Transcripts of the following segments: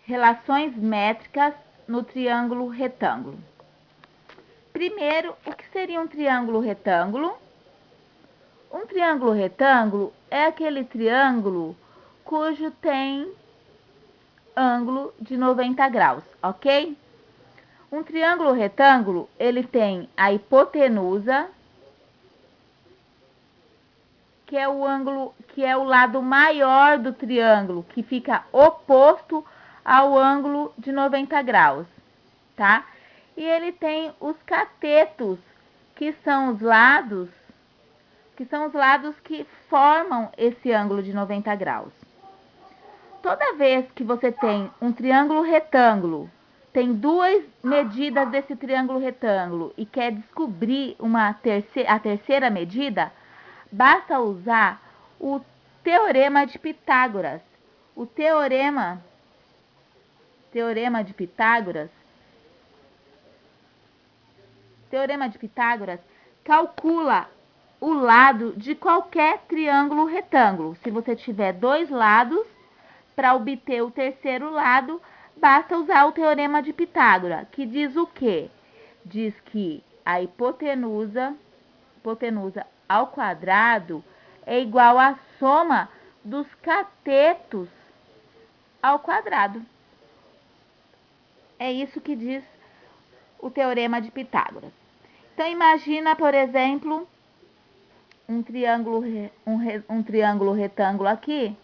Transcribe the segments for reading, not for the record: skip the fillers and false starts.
Relações métricas no triângulo retângulo. Primeiro, o que seria um triângulo retângulo? Um triângulo retângulo é aquele triângulo cujo tem ângulo de 90 graus, ok? Um triângulo retângulo, ele tem a hipotenusa, que é o ângulo, que é o lado maior do triângulo, que fica oposto ao ângulo de 90 graus, tá? E ele tem os catetos, que são os lados que formam esse ângulo de 90 graus. Toda vez que você tem um triângulo retângulo, tem duas medidas desse triângulo retângulo e quer descobrir a terceira medida, basta usar o teorema de Pitágoras. O teorema de Pitágoras calcula o lado de qualquer triângulo retângulo. Se você tiver dois lados, para obter o terceiro lado, basta usar o teorema de Pitágoras, que diz o quê? Diz que a hipotenusa ao quadrado é igual à soma dos catetos ao quadrado. É isso que diz o teorema de Pitágoras. Então, imagina, por exemplo, um triângulo retângulo aqui,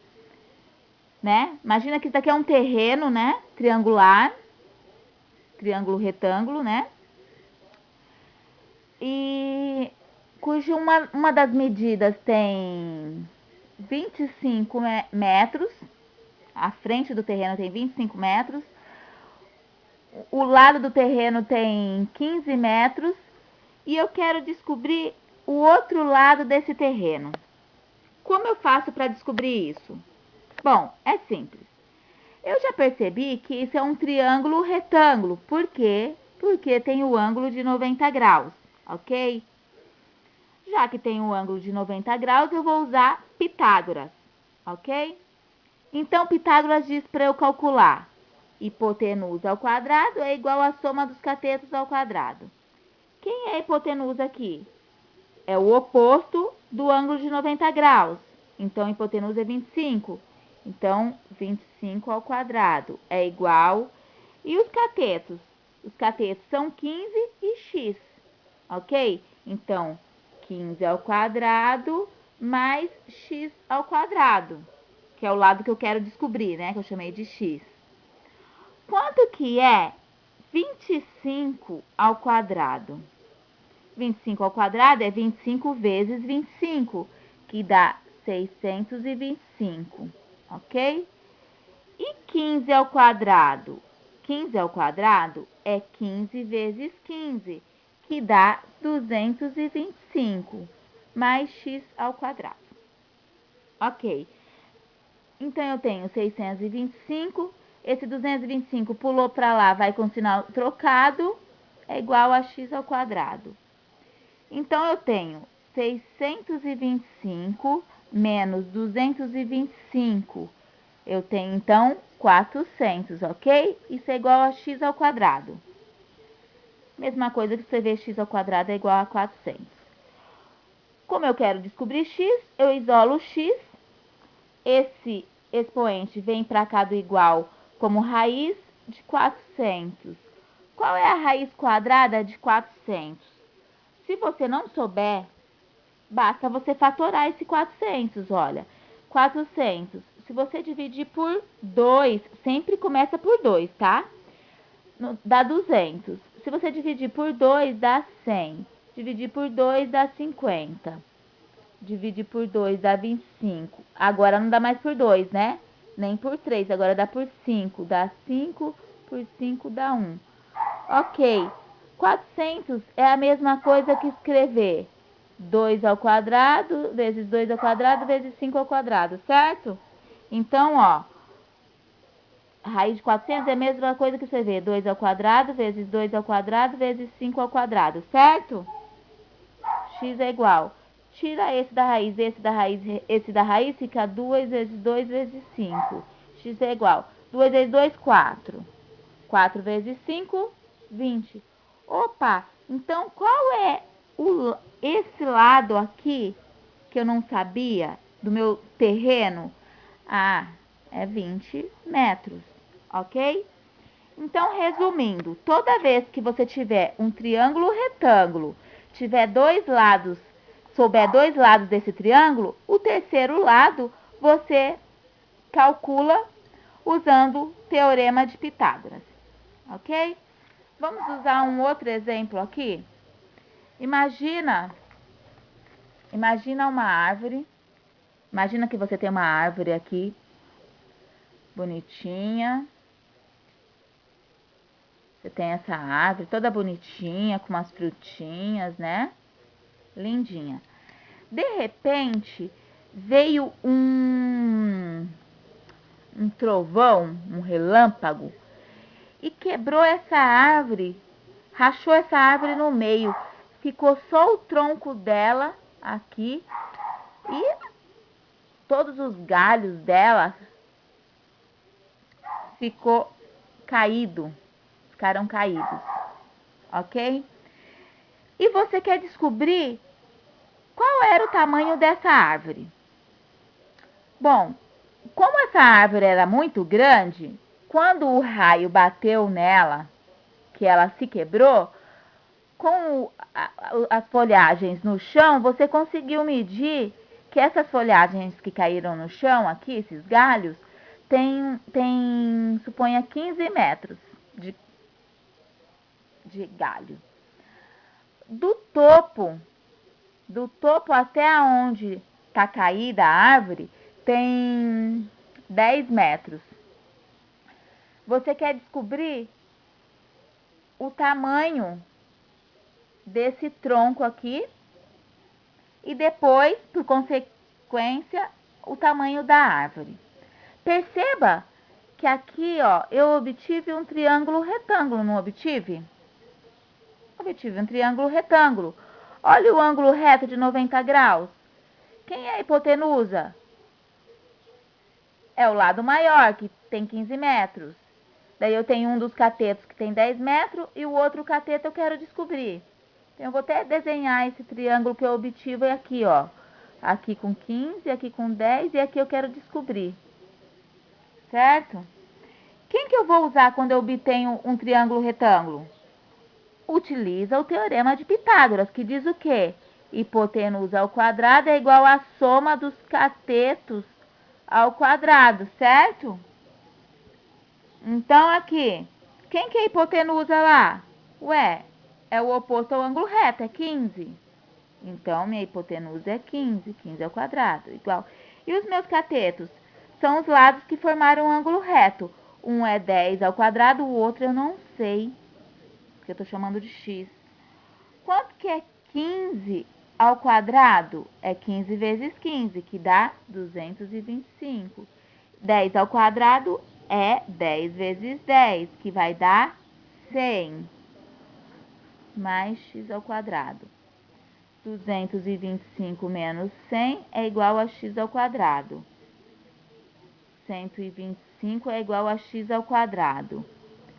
né? Imagina que isso aqui é um terreno, né? Triangular, triângulo retângulo, né? E cujo uma das medidas tem 25 metros, a frente do terreno tem 25 metros, o lado do terreno tem 15 metros, e eu quero descobrir o outro lado desse terreno. Como eu faço para descobrir isso? Bom, é simples. Eu já percebi que isso é um triângulo retângulo. Por quê? Porque tem o ângulo de 90 graus, ok? Já que tem o ângulo de 90 graus, eu vou usar Pitágoras, ok? Então, Pitágoras diz para eu calcular: hipotenusa ao quadrado é igual à soma dos catetos ao quadrado. Quem é a hipotenusa aqui? É o oposto do ângulo de 90 graus. Então, a hipotenusa é 25. Então, 25 ao quadrado é igual... E os catetos? Os catetos são 15 e x, ok? Então, 15 ao quadrado mais x ao quadrado, que é o lado que eu quero descobrir, né? Que eu chamei de x. Quanto que é 25 ao quadrado? 25 ao quadrado é 25 vezes 25, que dá 625, ok? E 15 ao quadrado? 15 ao quadrado é 15 vezes 15, que dá 225, mais x ao quadrado. Ok. Então, eu tenho 625, esse 225 pulou para lá, vai com sinal trocado, é igual a x ao quadrado. Então, eu tenho 625 menos 225. Eu tenho, então, 400, ok? Isso é igual a x ao quadrado. Mesma coisa que escrever x ao quadrado é igual a 400. Como eu quero descobrir x, eu isolo x. Esse expoente vem para cá do igual como raiz de 400. Qual é a raiz quadrada de 400? Se você não souber, basta você fatorar esse 400, olha. 400, se você dividir por 2, sempre começa por 2, tá? Dá 200. Se você dividir por 2, dá 100. Dividir por 2, dá 50. Dividir por 2, dá 25. Agora não dá mais por 2, né? Nem por 3, agora dá por 5. Dá 5, por 5 dá 1. Ok. 400 é a mesma coisa que escrever 2 ao quadrado, vezes 2 ao quadrado, vezes 5 ao quadrado, certo? Então, ó, a raiz de 400 é a mesma coisa que escrever 2 ao quadrado, vezes 2 ao quadrado, vezes 5 ao quadrado, certo? X é igual. Tira esse da raiz, fica 2 vezes 2 vezes 5. X é igual 2 vezes 2, 4. 4 vezes 5, 20. Opa, então qual é esse lado aqui que eu não sabia do meu terreno? Ah, é 20 metros, ok? Então, resumindo, toda vez que você tiver um triângulo retângulo, tiver dois lados, souber dois lados desse triângulo, o terceiro lado você calcula usando o Teorema de Pitágoras, ok? Vamos usar um outro exemplo aqui. Imagina uma árvore. Imagina que você tem uma árvore aqui, bonitinha. Você tem essa árvore toda bonitinha, com umas frutinhas, né? Lindinha. De repente, veio um trovão, um relâmpago, e quebrou essa árvore, rachou essa árvore no meio. Ficou só o tronco dela aqui e todos os galhos dela ficaram caídos, ok? E você quer descobrir qual era o tamanho dessa árvore. Bom, como essa árvore era muito grande, quando o raio bateu nela, que ela se quebrou, com as folhagens no chão, você conseguiu medir que essas folhagens que caíram no chão, aqui, esses galhos, suponha 15 metros de galho. Do topo até onde está caída a árvore, tem 10 metros. Você quer descobrir o tamanho desse tronco aqui e depois, por consequência, o tamanho da árvore. Perceba que aqui, ó, eu obtive um triângulo retângulo, não obtive? Obtive um triângulo retângulo. Olha o ângulo reto de 90 graus. Quem é a hipotenusa? É o lado maior, que tem 15 metros. Daí eu tenho um dos catetos que tem 10 metros e o outro cateto eu quero descobrir. Então, eu vou até desenhar esse triângulo que eu obtive aqui, ó. Aqui com 15, aqui com 10 e aqui eu quero descobrir. Certo? Quem que eu vou usar quando eu obtenho um triângulo retângulo? Utiliza o Teorema de Pitágoras, que diz o quê? Hipotenusa ao quadrado é igual à soma dos catetos ao quadrado, certo? Então, aqui, quem que é a hipotenusa lá? Ué, é o oposto ao ângulo reto, é 15. Então, minha hipotenusa é 15, 15 ao quadrado, igual. E os meus catetos? São os lados que formaram um ângulo reto. Um é 10 ao quadrado, o outro eu não sei, porque eu estou chamando de x. Quanto que é 15 ao quadrado? É 15 vezes 15, que dá 225. 10 ao quadrado é 10 vezes 10, que vai dar 100. Mais x ao quadrado. 225 menos 100 é igual a x ao quadrado. 125 é igual a x ao quadrado.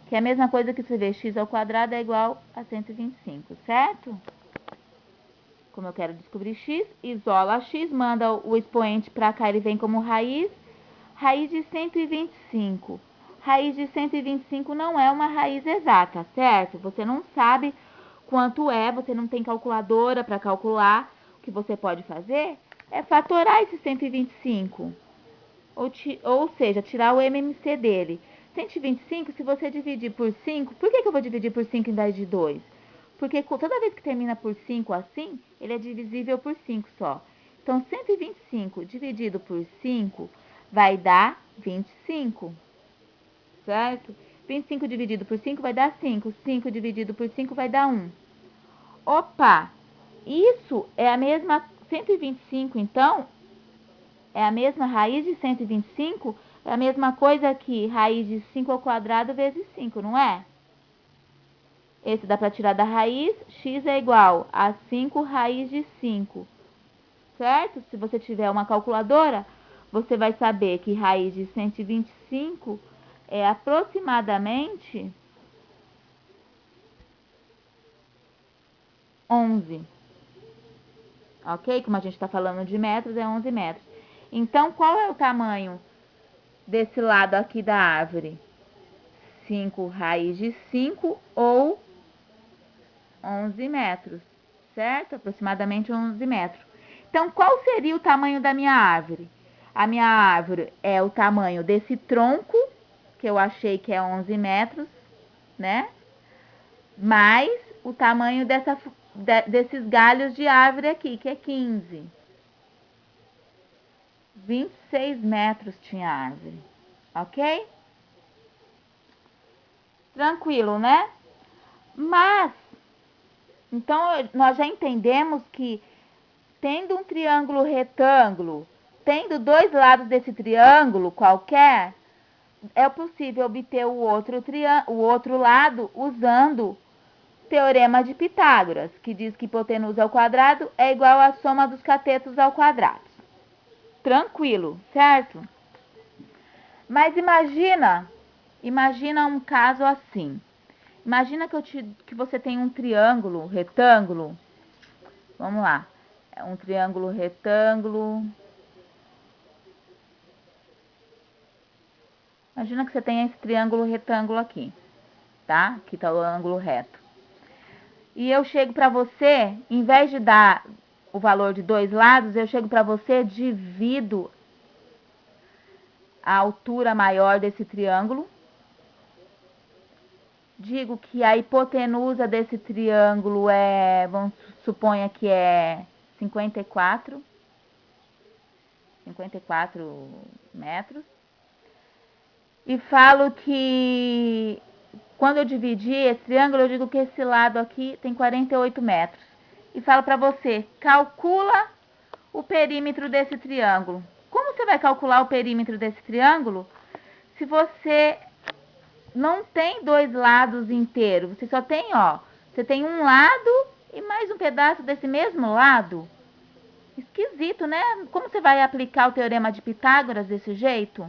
Que é a mesma coisa que você vê, x ao quadrado é igual a 125, certo? Como eu quero descobrir x, isola x, manda o expoente para cá, ele vem como raiz. Raiz de 125. Raiz de 125 não é uma raiz exata, certo? Você não sabe quanto é, você não tem calculadora para calcular. O que você pode fazer é fatorar esse 125. Ou seja, tirar o MMC dele. 125, se você dividir por 5, por que eu vou dividir por 5 em vez de 2? Porque toda vez que termina por 5 assim, ele é divisível por 5 só. Então, 125 dividido por 5 vai dar 25, certo? 25 dividido por 5 vai dar 5. 5 dividido por 5 vai dar 1. Opa! Isso é a mesma... 125, então, é a mesma raiz de 125, é a mesma coisa que raiz de 5 ao quadrado vezes 5, não é? Esse dá para tirar da raiz, x é igual a 5 raiz de 5, certo? Se você tiver uma calculadora, você vai saber que raiz de 125 é aproximadamente 11. Ok? Como a gente está falando de metros, é 11 metros. Então, qual é o tamanho desse lado aqui da árvore? 5 raiz de 5 ou 11 metros, certo? Aproximadamente 11 metros. Então, qual seria o tamanho da minha árvore? A minha árvore é o tamanho desse tronco, que eu achei que é 11 metros, né? Mais o tamanho desses galhos de árvore aqui, que é 15. 26 metros tinha a árvore, ok? Tranquilo, né? Mas, então, nós já entendemos que, tendo um triângulo retângulo, tendo dois lados desse triângulo qualquer, é possível obter o outro lado usando o Teorema de Pitágoras, que diz que hipotenusa ao quadrado é igual à soma dos catetos ao quadrado. Tranquilo, certo? Mas imagina um caso assim. Imagina que você tem um triângulo retângulo. Vamos lá. É um triângulo retângulo. Imagina que você tem esse triângulo retângulo aqui, tá? Aqui tá o ângulo reto. E eu chego para você, em vez de dar o valor de dois lados, eu chego para você, divido a altura maior desse triângulo. Digo que a hipotenusa desse triângulo vamos suponha que é 54 metros. E falo que quando eu dividir esse triângulo, eu digo que esse lado aqui tem 48 metros. E falo para você, calcula o perímetro desse triângulo. Como você vai calcular o perímetro desse triângulo se você não tem dois lados inteiros? Você só tem, ó, você tem um lado e mais um pedaço desse mesmo lado. Esquisito, né? Como você vai aplicar o Teorema de Pitágoras desse jeito?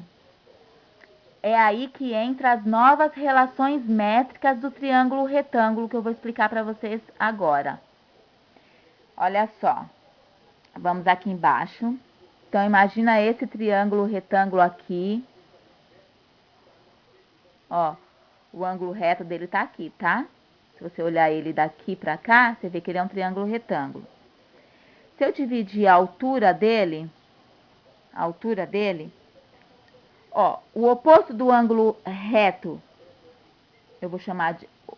É aí que entra as novas relações métricas do triângulo retângulo que eu vou explicar para vocês agora. Olha só. Vamos aqui embaixo. Então, imagina esse triângulo retângulo aqui. Ó, o ângulo reto dele tá aqui, tá? Se você olhar ele daqui para cá, você vê que ele é um triângulo retângulo. Se eu dividir a altura dele, ó, o oposto do ângulo reto,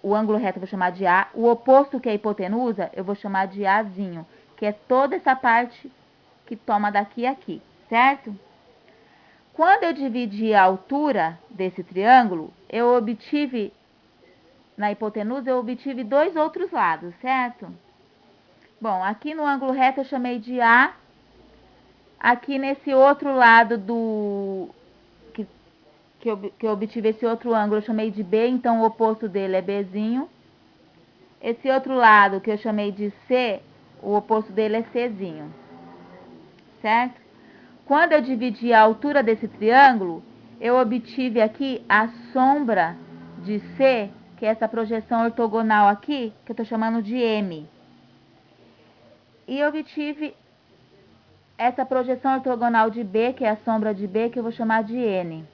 o ângulo reto eu vou chamar de A, o oposto que é a hipotenusa, eu vou chamar de Azinho, que é toda essa parte que toma daqui a aqui, certo? Quando eu dividi a altura desse triângulo, na hipotenusa, eu obtive dois outros lados, certo? Bom, aqui no ângulo reto eu chamei de A, aqui nesse outro lado que eu obtive esse outro ângulo, eu chamei de B, então o oposto dele é Bzinho. Esse outro lado que eu chamei de C, o oposto dele é Czinho, certo? Quando eu dividi a altura desse triângulo, eu obtive aqui a sombra de C, que é essa projeção ortogonal aqui, que eu estou chamando de M. E obtive essa projeção ortogonal de B, que é a sombra de B, que eu vou chamar de N.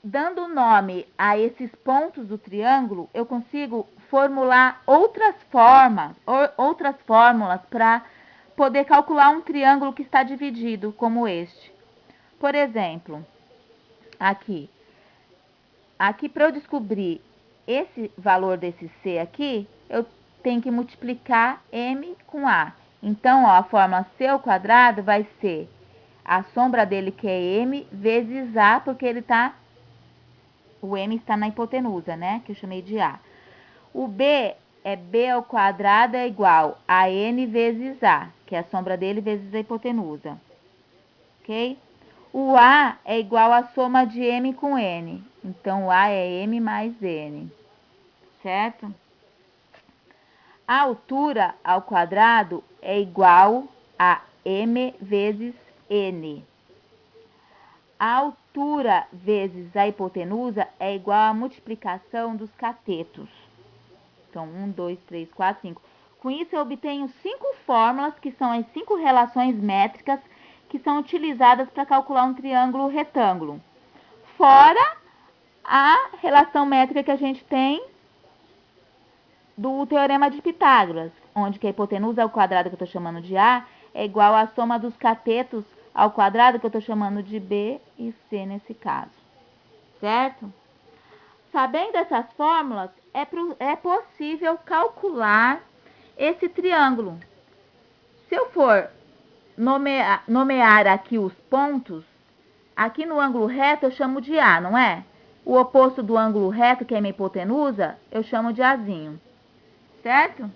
Dando nome a esses pontos do triângulo, eu consigo formular outras fórmulas para poder calcular um triângulo que está dividido, como este. Por exemplo, aqui para eu descobrir esse valor desse C aqui, eu tenho que multiplicar M com A. Então, ó, a fórmula C ao quadrado vai ser a sombra dele, que é M, vezes A, porque o M está na hipotenusa, né? Que eu chamei de A. O B é B ao quadrado é igual a N vezes A, que é a sombra dele vezes a hipotenusa. Ok? O A é igual à soma de M com N. Então, o A é M mais N. Certo? A altura ao quadrado é igual a M vezes N. A altura vezes a hipotenusa é igual à multiplicação dos catetos. Então, 1, 2, 3, 4, 5. Com isso, eu obtenho 5 fórmulas, que são as 5 relações métricas que são utilizadas para calcular um triângulo retângulo. Fora a relação métrica que a gente tem do teorema de Pitágoras, onde que a hipotenusa ao quadrado, que eu estou chamando de A, é igual à soma dos catetos ao quadrado, que eu estou chamando de B e C nesse caso. Certo? Sabendo essas fórmulas, é possível calcular esse triângulo. Se eu for nomear aqui os pontos, aqui no ângulo reto eu chamo de A, não é? O oposto do ângulo reto, que é minha hipotenusa, eu chamo de Azinho. Certo?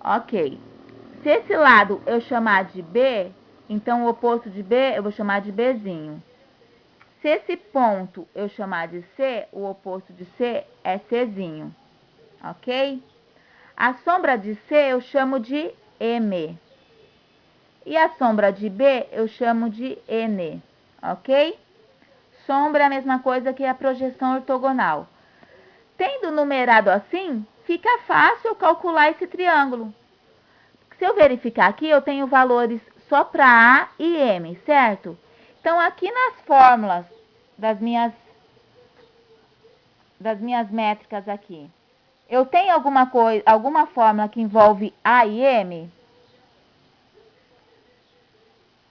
Ok. Se esse lado eu chamar de B, então o oposto de B eu vou chamar de Bzinho. Se esse ponto eu chamar de C, o oposto de C é Czinho. Ok? A sombra de C eu chamo de M. E a sombra de B eu chamo de N. Ok? Sombra é a mesma coisa que a projeção ortogonal. Tendo numerado assim, fica fácil calcular esse triângulo. Se eu verificar aqui, eu tenho valores só para A e M, certo? Então, aqui nas fórmulas das minhas métricas aqui, eu tenho alguma fórmula que envolve A e M?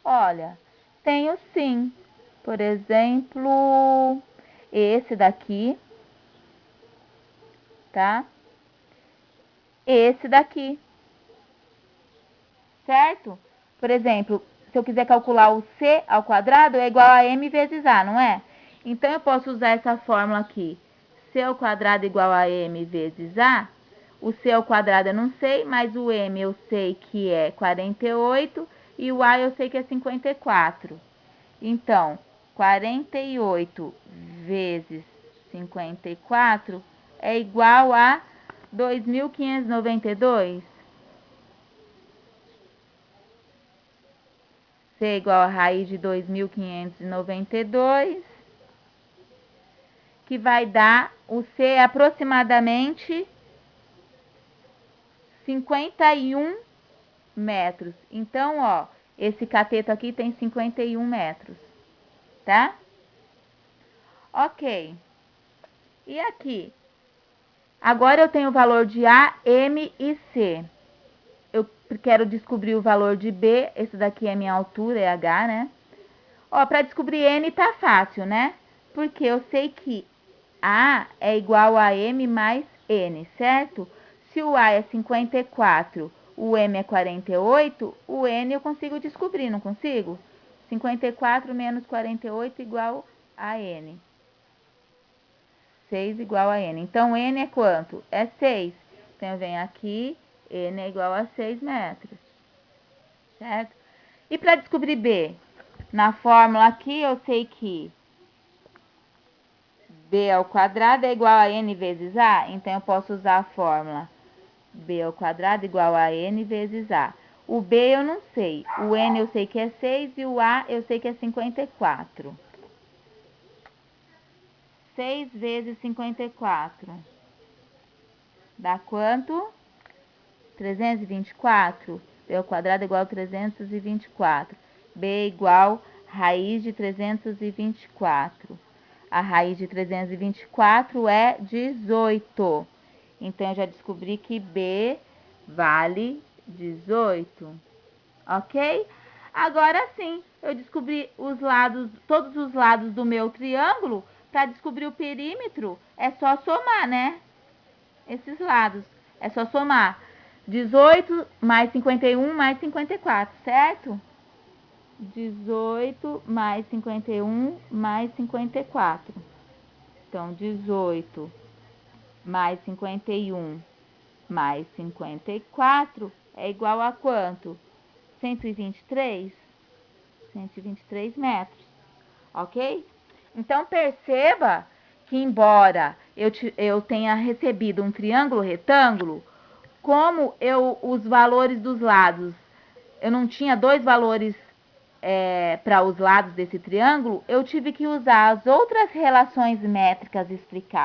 Olha, tenho sim. Por exemplo, esse daqui, tá? Esse daqui, certo? Por exemplo, se eu quiser calcular o C ao quadrado, é igual a M vezes A, não é? Então, eu posso usar essa fórmula aqui. C ao quadrado igual a M vezes A. O C ao quadrado eu não sei, mas o M eu sei que é 48 e o A eu sei que é 54. Então, 48 vezes 54 é igual a 2.592. C é igual a raiz de 2.592, que vai dar, o C é aproximadamente 51 metros. Então, ó, esse cateto aqui tem 51 metros, tá? Ok. E aqui? Agora eu tenho o valor de A, M e C. Eu quero descobrir o valor de B, esse daqui é minha altura, é H, né? Ó, para descobrir N tá fácil, né? Porque eu sei que A é igual a M mais N, certo? Se o A é 54, o M é 48, o N eu consigo descobrir, não consigo? 54 menos 48 igual a N. 6 igual a N. Então, N é quanto? É 6. Então, eu venho aqui, N é igual a 6 metros. Certo? E para descobrir B? Na fórmula aqui, eu sei que B ao quadrado é igual a N vezes A. Então, eu posso usar a fórmula B ao quadrado igual a N vezes A. O B eu não sei. O N eu sei que é 6 e o A eu sei que é 54. 6 vezes 54 dá quanto? 324. B ao quadrado é igual a 324. B é igual a raiz de 324. A raiz de 324 é 18. Então, eu já descobri que B vale 18. Ok? Agora sim, eu descobri os lados, todos os lados do meu triângulo. Para descobrir o perímetro, é só somar, né? Esses lados. É só somar 18 mais 51 mais 54, certo? 18 mais 51 mais 54. Então, 18 mais 51 mais 54 é igual a quanto? 123? 123 metros, ok? Então, perceba que, embora eu tenha recebido um triângulo retângulo, como os valores dos lados, eu não tinha dois valores para os lados desse triângulo, eu tive que usar as outras relações métricas explicadas.